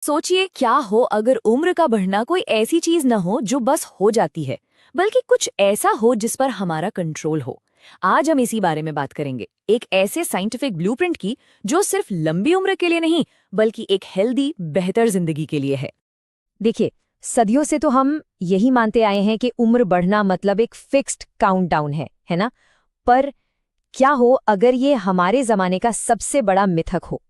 सोचिए क्या हो अगर उम्र का बढ़ना कोई ऐसी चीज न हो जो बस हो जाती है, बल्कि कुछ ऐसा हो जिस पर हमारा कंट्रोल हो। आज हम इसी बारे में बात करेंगे, एक ऐसे साइंटिफिक ब्लूप्रिंट की जो सिर्फ लंबी उम्र के लिए नहीं बल्कि एक हेल्दी बेहतर जिंदगी के लिए है। देखिए, सदियों से तो हम यही मानते आए हैं कि उम्र बढ़ना मतलब एक फिक्स्ड काउंटडाउन है ना? पर क्या हो अगर ये हमारे जमाने का सबसे बड़ा मिथक हो?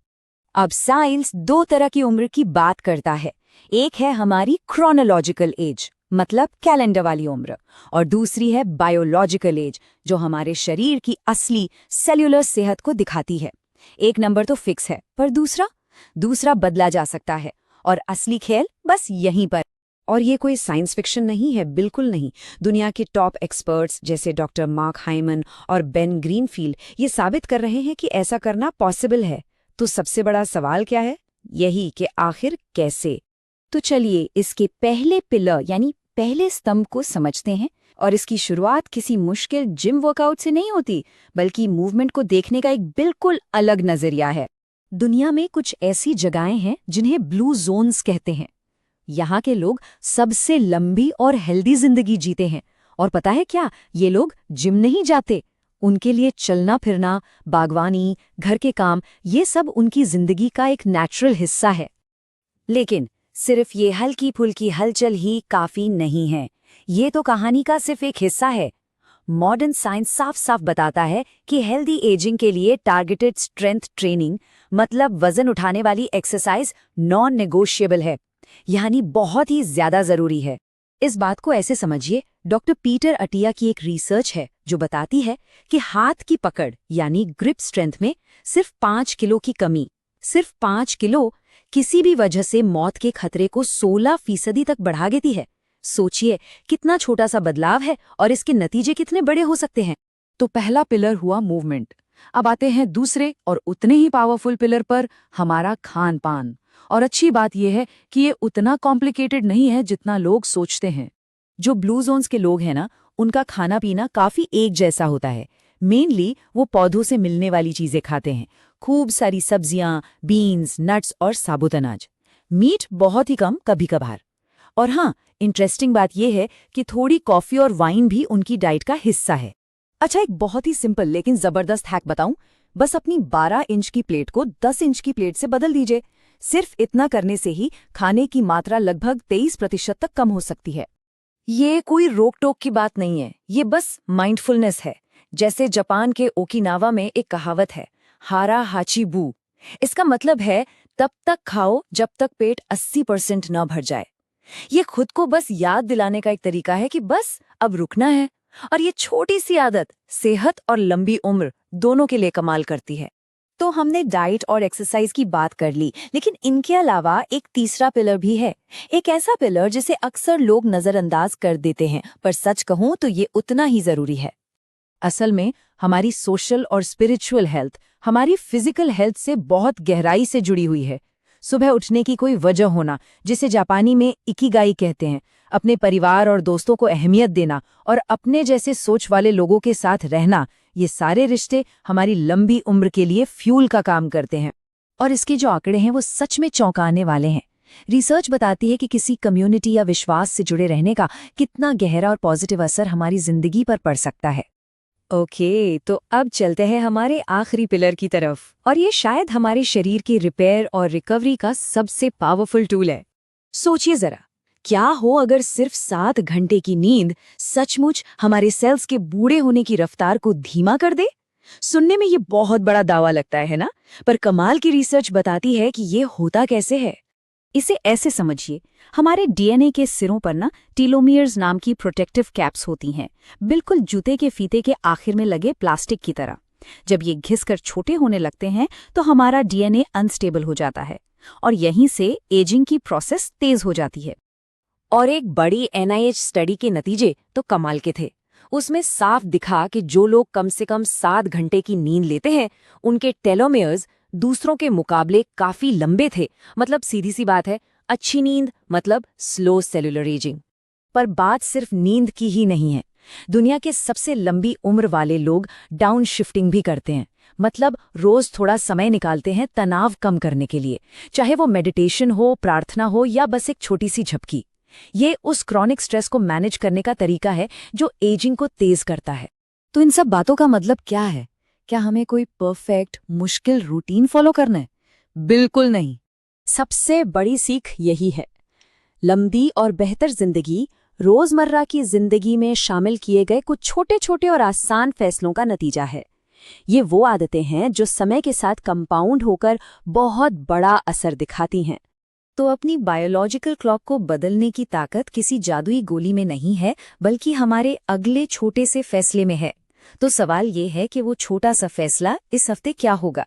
अब साइंस दो तरह की उम्र की बात करता है। एक है हमारी क्रोनोलॉजिकल एज, मतलब कैलेंडर वाली उम्र, और दूसरी है बायोलॉजिकल एज, जो हमारे शरीर की असली सेल्यूलर सेहत को दिखाती है। एक नंबर तो फिक्स है, पर दूसरा दूसरा बदला जा सकता है, और असली खेल बस यहीं पर। और ये कोई साइंस फिक्शन नहीं है, बिल्कुल नहीं। दुनिया के टॉप एक्सपर्ट्स जैसे डॉक्टर मार्क हाइमन और बेन ग्रीनफील्ड ये साबित कर रहे हैं कि ऐसा करना पॉसिबल है। तो सबसे बड़ा सवाल क्या है? यही कि आखिर कैसे। तो चलिए इसके पहले पिलर यानी पहले स्तंभ को समझते हैं। और इसकी शुरुआत किसी मुश्किल जिम वर्कआउट से नहीं होती, बल्कि मूवमेंट को देखने का एक बिल्कुल अलग नजरिया है। दुनिया में कुछ ऐसी जगहें हैं जिन्हें ब्लू जोन्स कहते हैं। यहाँ के लोग सबसे लंबी और हेल्दी जिंदगी जीते हैं। और पता है क्या, ये लोग जिम नहीं जाते। उनके लिए चलना फिरना, बागवानी, घर के काम, ये सब उनकी जिंदगी का एक नेचुरल हिस्सा है। लेकिन सिर्फ ये हल्की फुल्की हलचल ही काफी नहीं है। ये तो कहानी का सिर्फ एक हिस्सा है। मॉडर्न साइंस साफ साफ बताता है कि हेल्दी एजिंग के लिए टारगेटेड स्ट्रेंथ ट्रेनिंग, मतलब वजन उठाने वाली एक्सरसाइज, नॉन नेगोशिएबल है, यानी बहुत ही ज्यादा जरूरी है। इस बात को ऐसे समझिए, डॉक्टर पीटर अटिया की एक रिसर्च है जो बताती है कि हाथ की पकड़ यानी ग्रिप स्ट्रेंथ में सिर्फ 5 किलो की कमी, सिर्फ 5 किलो, किसी भी वजह से मौत के खतरे को 16% तक बढ़ा देती है। सोचिए कितना छोटा सा बदलाव है और इसके नतीजे कितने बड़े हो सकते हैं। तो पहला पिलर हुआ मूवमेंट। अब आते हैं दूसरे और उतने ही पावरफुल पिलर पर, हमारा खान पान। और अच्छी बात यह है कि ये उतना कॉम्प्लिकेटेड नहीं है जितना लोग सोचते हैं। जो ब्लू जोन्स के लोग हैं ना, उनका खाना पीना काफी एक जैसा होता है। मेनली वो पौधों से मिलने वाली चीजें खाते हैं, खूब सारी सब्जियां, बीन्स, नट्स और साबुत अनाज। मीट बहुत ही कम, कभी कभार। और हाँ, इंटरेस्टिंग बात यह है कि थोड़ी कॉफी और वाइन भी उनकी डाइट का हिस्सा है। अच्छा, एक बहुत ही सिंपल लेकिन जबरदस्त हैक बताऊं। बस अपनी 12 इंच की प्लेट को 10 इंच की प्लेट से बदल दीजिए। सिर्फ इतना करने से ही खाने की मात्रा लगभग 23% तक कम हो सकती है। ये कोई रोक टोक की बात नहीं है, ये बस माइंडफुलनेस है। जैसे जापान के ओकिनावा में एक कहावत है, हारा हाची बू। इसका मतलब है तब तक खाओ जब तक पेट 80% न भर जाए। ये खुद को बस याद दिलाने का एक तरीका है कि बस अब रुकना है। और ये छोटी सी आदत सेहत और लंबी उम्र दोनों के लिए कमाल करती है। तो हमने डाइट और एक्सरसाइज की बात कर ली, लेकिन इनके अलावा एक तीसरा पिलर भी है। एक ऐसा पिलर जिसे अक्सर लोग नजरअंदाज कर देते हैं, पर सच कहूं तो ये उतना ही जरूरी है। असल में हमारी सोशल और स्पिरिचुअल हेल्थ हमारी फिजिकल हेल्थ से बहुत गहराई से जुड़ी हुई है। सुबह उठने की कोई वजह होना, जिसे जापानी में इकिगाई कहते हैं, अपने परिवार और दोस्तों को अहमियत देना और अपने जैसे सोच वाले लोगों के साथ रहना, ये सारे रिश्ते हमारी लंबी उम्र के लिए फ्यूल का काम करते हैं। और इसके जो आंकड़े हैं वो सच में चौंकाने वाले हैं। रिसर्च बताती है कि किसी कम्युनिटी या विश्वास से जुड़े रहने का कितना गहरा और पॉजिटिव असर हमारी जिंदगी पर पड़ सकता है। ओके, तो अब चलते हैं हमारे आखिरी पिलर की तरफ, और ये शायद हमारे शरीर की रिपेयर और रिकवरी का सबसे पावरफुल टूल है। सोचिए जरा, क्या हो अगर सिर्फ 7 घंटे की नींद सचमुच हमारे सेल्स के बूढ़े होने की रफ्तार को धीमा कर दे? सुनने में ये बहुत बड़ा दावा लगता है ना? पर कमाल की रिसर्च बताती है कि ये होता कैसे है। इसे ऐसे समझिए, हमारे डीएनए के सिरों पर ना टीलोमियर्स नाम की प्रोटेक्टिव कैप्स होती हैं, बिल्कुल जूते के फीते के आखिर में लगे प्लास्टिक की तरह। जब ये घिसकर छोटे होने लगते हैं तो हमारा डीएनए अनस्टेबल हो जाता है, और यहीं से एजिंग की प्रोसेस तेज हो जाती है। और एक बड़ी एनआईएच स्टडी के नतीजे तो कमाल के थे। उसमें साफ दिखा कि जो लोग कम से कम 7 घंटे की नींद लेते हैं, उनके टेलोमियर्स दूसरों के मुकाबले काफी लंबे थे। मतलब सीधी सी बात है, अच्छी नींद मतलब स्लो सेलुलर एजिंग। पर बात सिर्फ नींद की ही नहीं है। दुनिया के सबसे लंबी उम्र वाले लोग डाउन शिफ्टिंग भी करते हैं, मतलब रोज थोड़ा समय निकालते हैं तनाव कम करने के लिए, चाहे वो मेडिटेशन हो, प्रार्थना हो या बस एक छोटी सी झपकी। ये उस क्रॉनिक स्ट्रेस को मैनेज करने का तरीका है जो एजिंग को तेज करता है। तो इन सब बातों का मतलब क्या है? क्या हमें कोई परफेक्ट मुश्किल रूटीन फॉलो करना है? बिल्कुल नहीं। सबसे बड़ी सीख यही है, लंबी और बेहतर जिंदगी रोजमर्रा की जिंदगी में शामिल किए गए कुछ छोटे छोटे और आसान फैसलों का नतीजा है। ये वो आदतें हैं जो समय के साथ कंपाउंड होकर बहुत बड़ा असर दिखाती हैं। तो अपनी बायोलॉजिकल क्लॉक को बदलने की ताकत किसी जादुई गोली में नहीं है, बल्कि हमारे अगले छोटे से फैसले में है। तो सवाल ये है कि वो छोटा सा फैसला इस हफ्ते क्या होगा?